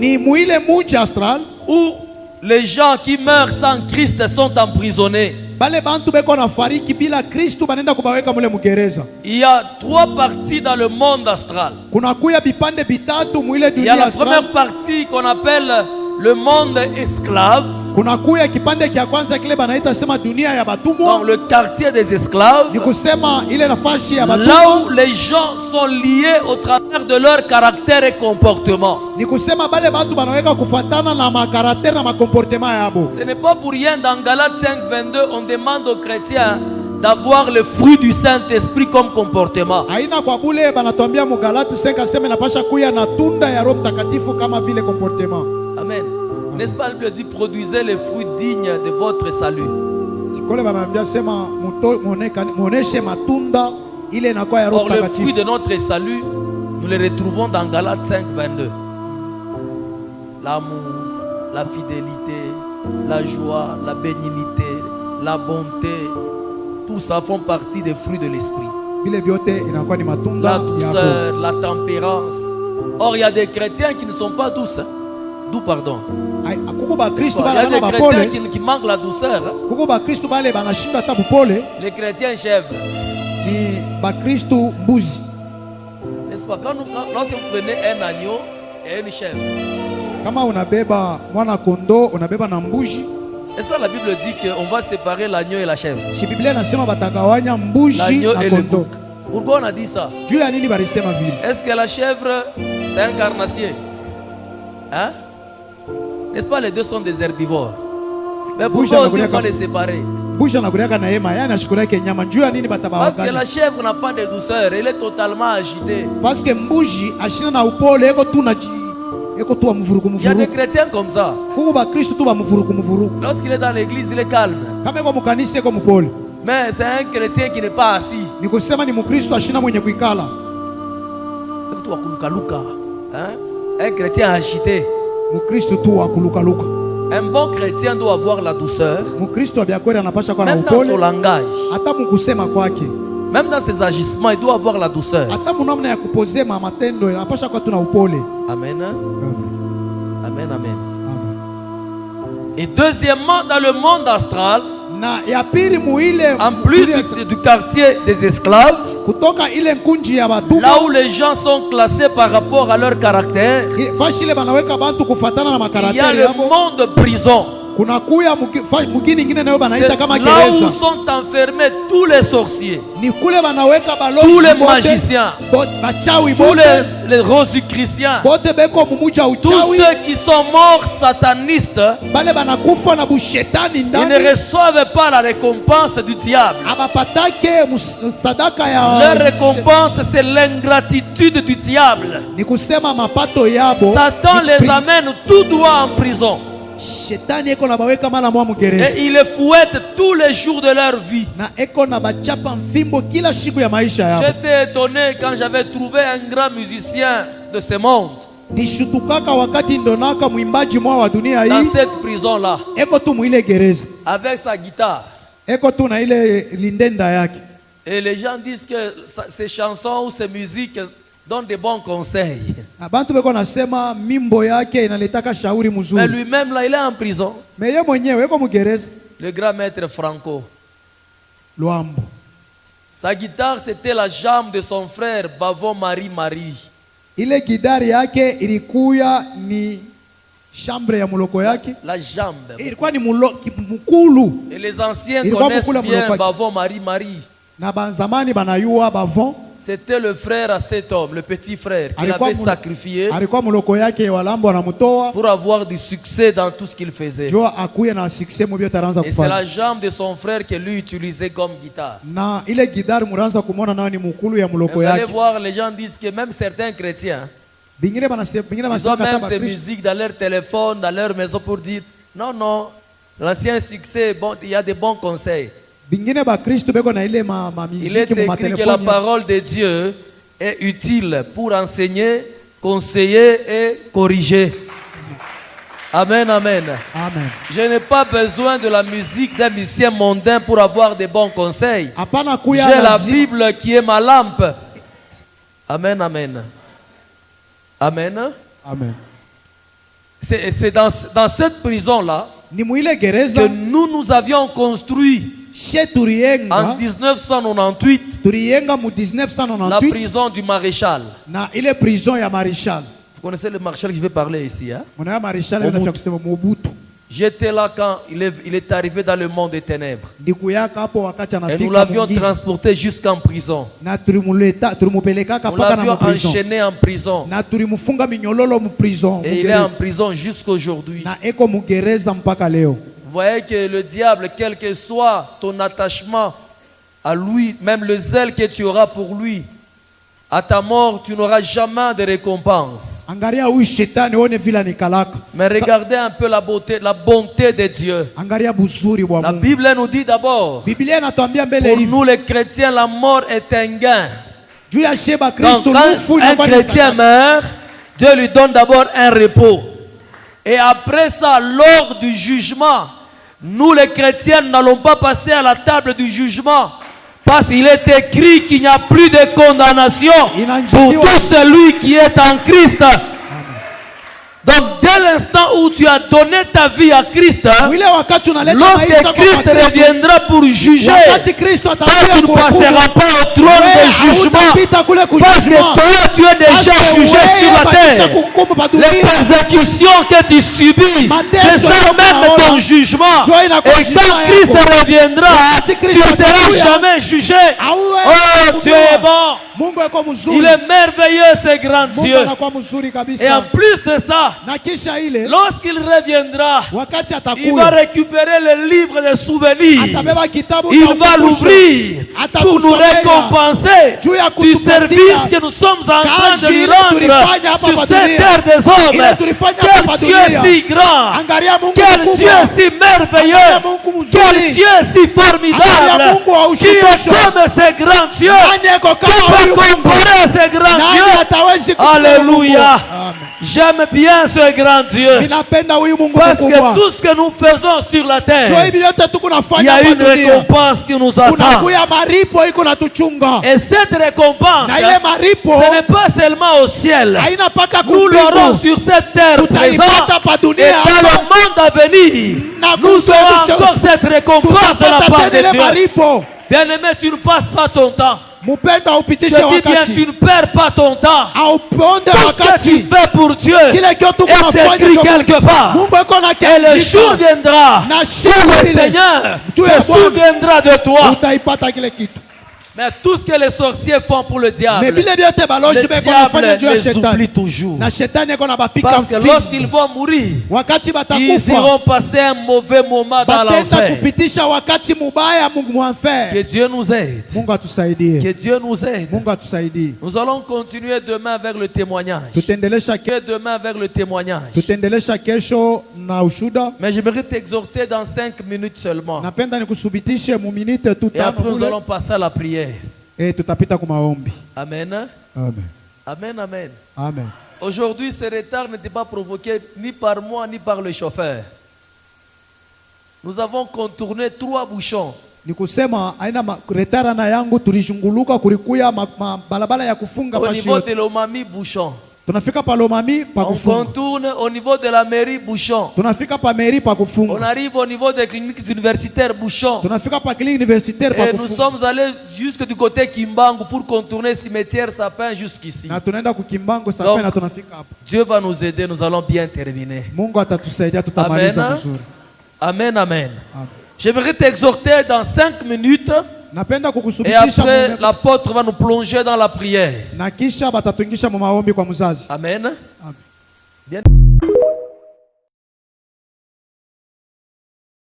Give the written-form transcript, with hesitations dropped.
ni muile munji astral où les gens qui meurent sans Christ sont emprisonnés. bale bantu beko na fariki bila Kristu banenda kubaweka mule mugereza. Il y a 3 parties dans le monde astral. Kuna kuya bipande bitatu muile Il y a dunia la astral. première partie qu'on appelle le monde esclave. Kuna kuya kipande kia kwanza kile banaita sema dunia ya batumwa. Donc le quartier des esclaves. Ni kusema ile nafasi ya Là batumwa. où les gens sont liés au travers de leur caractère et comportement. Ni kusema bale batu banaweka kufuatana na makarakter na makomportema yabo. Ce n'est pas pour rien dans Galates 5:22 on demande aux chrétiens d'avoir le fruit du Saint-Esprit comme comportement. Haina kwa bule banatuambia mu Galati 5 aseme napasha kuya na tunda ya Roho Mtakatifu kama vile comportement. Amen. N'est-ce pas, la Bible dit produisez les fruits dignes de votre salut. Sikole banambia sema muoneshe matunda ile inakuwa ya Roho Or le fruit Mtakatifu. de notre salut, nous le retrouvons dans Galates 5:22. L'amour, la fidélité, la joie, la bénignité, la bonté, tout ça font partie des fruits de l'esprit. Vile vyote inakuwa ni matunda La ya Roho. douceur, la tempérance. Or il y a des chrétiens qui ne sont pas douces. Hein? D'où pardon. Kuko ba Kristo Il y bale a des na chrétiens bapole. qui manquent la douceur. Hein? Kuko ba Kristo bale banashinda hata bupole. Les chrétiens chèvres. Ni ba Kristo mbuzi. N'est-ce pas? Lorsque vous prenez un agneau et une chèvre, Kama unabeba mwana kondo, unabeba na mbuzi. est-ce que la Bible dit qu'on va séparer l'agneau et la chèvre? Si Biblia inasema batagawanya mbuzi L'agneau na et le kondo. bouc. Pourquoi on a dit ça? Juu ya nini balisema vile? Est-ce que la chèvre, c'est un carnassier? Hein? N'est-ce pas, les deux sont des herbivores? Mais pourquoi on dit qu'on va les séparer? Mbuzi anakuliaka na yema, yani anashukuru yake nyama. Juu ya nini Parce que batabawaganya? la chèvre n'a pas de douceur, elle est totalement agitée. Parce que mbuzi ashina na upole eko tu na eko tu mvuruku Il y a des mvuruku. chrétiens comme ça. Kuko ba Kristo tu ba mvuruku mvuruku. Lorsqu'il est dans l'église, il est calme. Kama eko mukanisa eko mpole. Mais c'est un chrétien qui n'est pas assis. Ni kusema ni Mkristo ashina mwenye kuikala. Hein? Un chrétien agité. Mkristo tu akulukaluka. Un bon chrétien doit avoir la douceur, Mkristo abia kweli anapasha kuwa na même dans son upole. langage, Hata mkusema kwake. même dans ses agissements, il doit avoir la douceur. Hata munamna ya kupozema matendo anapasha kuwa tu na upole. Amen. Hein? Amen, amen. Amen. Et deuxièmement, dans le monde astral, Na ya pili muile en plus du quartier des esclaves, kutoka ile nkunji ya batumwa. là où les gens sont classés par rapport à leur caractère, Fashile banaweka bantu kufatana na il y a makarateri le yabo. monde prison. Kuna kuya mugini ingine nayo C'est banaita kama là gereza. où sont enfermés tous les sorciers, Ni kule banaweka balozi tous les bote, magiciens, bachawi tous bote, les rosicruciens, bote beko mumuja tous uchawi. ceux qui sont morts satanistes. Bale banakufa na bushetani Ils ne ndani. reçoivent pas la récompense du diable. Abapatake sadaka Leur ya récompense, c'est l'ingratitude du diable. ni kusema mapato yabo. Satan les amène tout droit en prison. Shetani eko na baweka mala mwa mugereza. Et il les fouette tous les jours de leur vie. Na eko na bachapa mfimbo kila siku ya maisha yabo. J'étais étonné quand j'avais trouvé un grand musicien de ce monde Nishutukaka wakati ndonaka mwimbaji mwa wa dunia dans hii. cette prison-là, Eko tu mwile gereza. avec sa guitare. Eko tu na ile lindenda yake. Et les gens disent que ces chansons ou ces musiques donnent de bons conseils. Na bantu beko nasema mimbo yake inaletaka shauri Mais mzuri. lui-même, là, il est en prison. Me ye mwenyewe eko mugereza. Le grand maître Franco. Luambo. Sa guitare, c'était la jambe de son frère Bavon Marie. Ile gidari yake ilikuya ni chambre ya muloko yake. La jambe. Ilikuwa ni mukulu. Et les anciens Il connaissent va bien beaucoup Bavon Marie. Na banzamani banayua bavon. C'était le frère à cet homme, le petit frère, qu'il avait sacrifié Alikuwa muloko yake walambo wanamutoa. pour avoir du succès dans tout ce qu'il faisait. Jo akuye na succès mu byo taranza Et c'est la kufanya. jambe de son frère que lui utilisait comme guitare. Na ile gidari muranza kumona nao ni mukulu ya Et muloko vous allez yake. voir, les gens disent que même certains chrétiens, Bingine banasema bingine ils ont banasema même kata ces Bakristo. musiques dans leur téléphone, dans leur maison pour dire non, l'ancien succès, bon, il y a des bons conseils. Bingine ba Kristo beko na ile ma Il est miziki mu écrit que la matelefoni. parole de Dieu est utile pour enseigner, conseiller et corriger. Amen, amen. Amen. Je n'ai pas besoin de la musique d'un musicien mondain pour avoir de bons conseils. Hapana J'ai kuya la lazima. Bible qui est ma lampe. Amen, amen. Amen. Amen. c'est dans cette prison-là ni muile que gereza nous avions construit she en turiyenga 1998 turiyenga mu la 1998 prison du maréchal. na ile prison ya Marichal. Vous connaissez le maréchal que je vais parler ici, hein? Mwana Marichal Mobutu. anafika kusema Mobutu. J'étais là quand il est arrivé dans le monde des ténèbres. Ndikuyaka hapo wakati Et anafika. nous l'avions Mungizi. transporté jusqu'en prison. Na tulimupelekaka Nous paka na l'avions prison. enchaîné en prison. Na tulimufunga minyololo mu prison. Et il est en prison jusqu'aujourd'hui. Na eko mugereza mpaka leo. Vous voyez que le diable, quel que soit ton attachement à lui, même le zèle que tu auras pour lui, à ta mort, tu n'auras jamais de récompense. Angalia huyu shetani one vila nikalaka. Mais regardez un peu la bonté de Dieu. Angalia buzuri bwa La Mungu. Bible nous dit d'abord, Biblia inatuambia mbele pour hivi. nous les chrétiens, la mort est un gain. Juu ya sheba Donc Kristo quand lufu un inakuwa ni chrétien sadaka. meurt, Dieu lui donne d'abord un repos. Et après ça, lors du jugement, nous les chrétiens n'allons pas passer à la table du jugement. Parce qu'il est écrit qu'il n'y a plus de condamnation pour tout celui qui est en Christ. Donc dès l'instant où tu as donné ta vie à Christ, Mwile wakati unaleta lorsque maisha kwa Christ Kristo, reviendra pour juger, wakati Kristo toi atakuja tu ne passeras pas au trône de jugement. hautapita kule Parce que kujijua. toi tu es déjà Parce que jugé wewe sur la bakisha terre. kuhukumu pa Les dunia. persécutions que tu subis, Mateso c'est ça yako même unaona. ton jugement. Joy inakuwa Et jugement quand yako. Christ reviendra, Wakati tu Kristo ne seras atakuja, jamais jugé. Hauwezi Oh, tu kujua. es bon. Mungu yuko mzuri. Il est merveilleux, ce grand Mungu Dieu. anakuwa mzuri Et en kabisa. plus de ça, Na kisha ile lorsqu'il reviendra, wakati il va atakuja récupérer le livre des souvenirs. atabeba kitabu Il cha va ukumbusho. l'ouvrir pour nous Atakusomea récompenser juu ya du kutupatia service que nous sommes en train de kazi lui ile rendre tulifanya hapa sur pa cette dunia. terre des hommes. Ile tulifanya hapa pa Quel Dieu dunia. si grand! Angalia Mungu Quel mkubwa. Dieu si merveilleux! Angalia Mungu mzuri. Quel Dieu si Angalia formidable! Mungu wa Qui est ushindisho. comme ce grand Dieu? Nani yuko Qui kama peut huyu Mungu? comparer à ce grand Nani Dieu? atawezi kumpa Alléluia! Mungu? Amen. J'aime bien ce grand Dieu. Ninapenda huyu Mungu Parce que mkubwa. tout ce que nous faisons sur la Kwa terre, hivi yote tuko il y nafanya a hapa une dunia. récompense qui nous attend. Kunakuya maripo iko natuchunga. Et cette récompense, Na ile maripo ce n'est pas seulement au ciel. haina paka Nous l'aurons kumbingu. sur cette terre Tutaipata présente. pa Et dunia dans le hapa. monde à venir, Na nous aurons kumbingu. encore cette récompense de la Tutapata part tena de ile Dieu. maripo. Bien-aimé, tu ne passes pas ton temps. Mupenda Je upitishe dis bien, tu wakati. ne perds pas ton temps. Auponde Tout ce que tu wakati. fais pour Dieu Kile kio tuko est nafanya écrit kwa quelque part. Mungu iko na Et le jour kiandika. viendra Na où siku le ile Seigneur Dieu ya se Bwana. souviendra de toi. Utaipata kile kitu. Mais tout ce que les sorciers font pour le Mais diable, vile vyote balozi le beko nafanya juu diable ya les oublie shetani. toujours. Na shetani iko na bapika Parce que mfimbo. lorsqu'ils vont mourir, Wakati ils batakufa iront passer un mauvais moment dans batenda l'enfer. kupitisha wakati mubaya Mungu Que mwanfer. Dieu nous aide. Mungu atusaidie. Que Dieu nous aide. Mungu atusaidie. Nous allons continuer demain avec le témoignage. Tutendelesha Demain avec le témoignage. tutendelesha kesho na ushuda. Mais j'aimerais t'exhorter dans 5 minutes seulement. Napenda nikusubitishe mu minute tu Et tano après nous kule. allons passer à la prière. Tutapita kwa maombi. Amen. Amen. Amen, amen. Amen. Aujourd'hui, ce retard n'était pas provoqué ni par moi ni par le chauffeur. Nous avons contourné 3 bouchons. Ni kusema aina retara na yangu tulishunguluka kulikuya balabala ya kufunga Au fashi niveau yote. de l'Omami, bouchon. Tunafika pa Lomami pa On kufunga. contourne au niveau de la mairie, bouchon. Tunafika pa mairie pa On kufunga. arrive au niveau des cliniques universitaires, bouchon. Tunafika pa clinique universitaire pa Et nous kufunga. sommes allés jusque du côté Kimbangu pour contourner cimetière Sapin jusqu'ici. Na tunaenda kukimbango sasa Donc, na tunafika hapa. Dieu va nous aider, nous allons bien terminer. Mungu atatusaidia tutamaliza Amen. vizuri. Amen, amen. Amen. J'aimerais t'exhorter dans 5 minutes Napenda et kukusubitisha après Mungu. l'apôtre va nous plonger dans la prière. Na kisha batatuingisha mu maombi kwa mzazi. Amen. Amen. Bien.